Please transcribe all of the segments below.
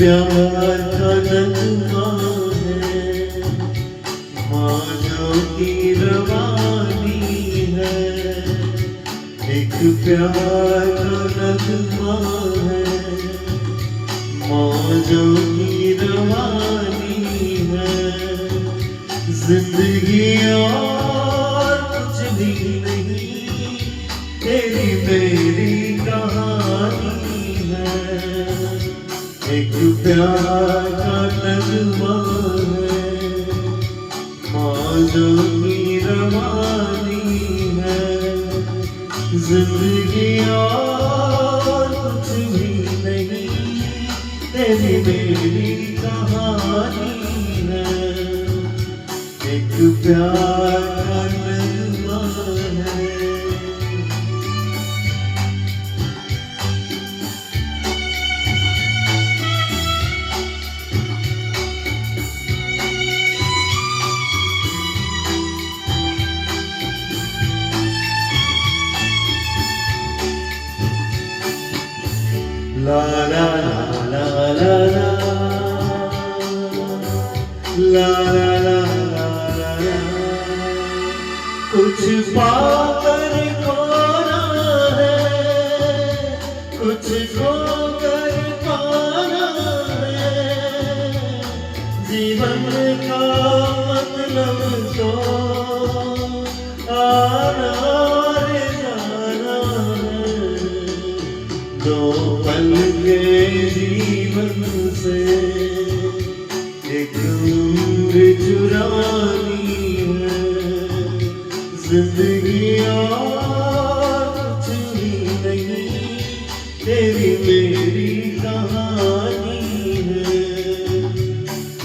प्यार का नगमा है, मौजों की रवानी है। एक प्यार का नगमा है, मौजों की रवानी है। जिंदगी और कुछ भी नहीं, तेरी मेरी कहानी है। एक प्यार का नगमा है, मौजों की रवानी है। जिंदगी और कुछ भी नहीं, तेरी मेरी कहानी है। एक प्यार का नगमा है। La la la la la la la la la la la। कुछ पाकर खोना है, कुछ खोकर पाना है। जीवन का मतलब तो आना और जाना है। दो पल के जीवन से एक उम्र चुरानी है। जिंदगी और कुछ भी नहीं, तेरी मेरी कहानी है।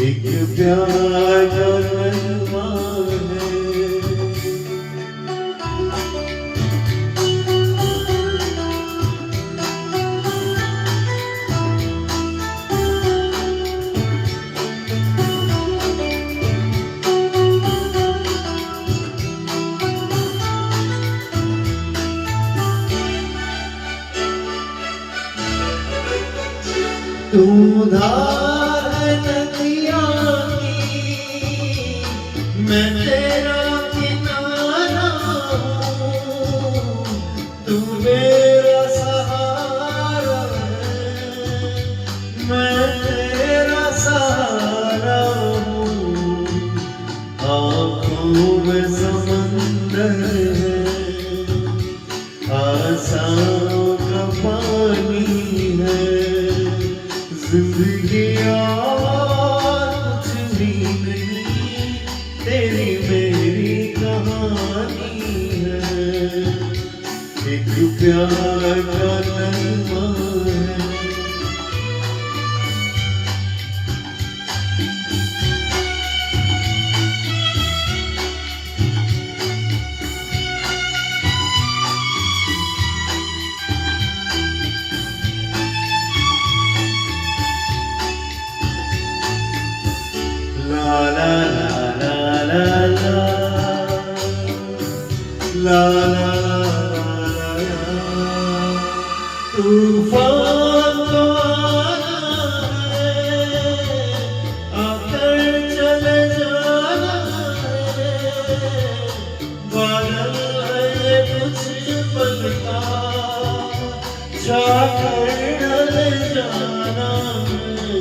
एक प्यार का नगमा है। तू धार है नदिया की, मैं तेरा किनारा हूँ। तू मेरा सहारा है, मैं तेरा सहारा हूँ। आँखों में समंदर है, आशाओं का पानी है। जिंदगी और कुछ भी नहीं, तेरी मेरी कहानी है। एक प्यार का नगमा है। La la la la la la la la la la। तूफान तो आना है, आकर चले जाना है। बादल है कुछ पल का, छाकर ढल जाना है।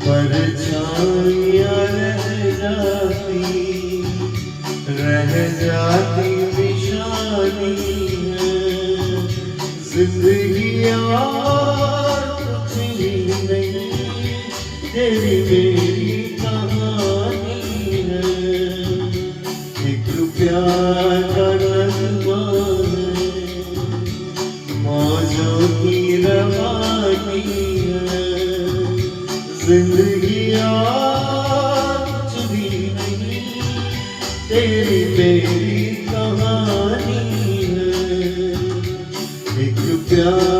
परछाइयाँ रह जाती निशानी है। जिंदगी और कुछ भी नहीं, तेरी मेरी कहानी है। एक प्यार का नगमा है, मौजों की रवानी है। जिंदगी और कुछ भी नहीं, तेरी मेरी कहानी है। एक प्यार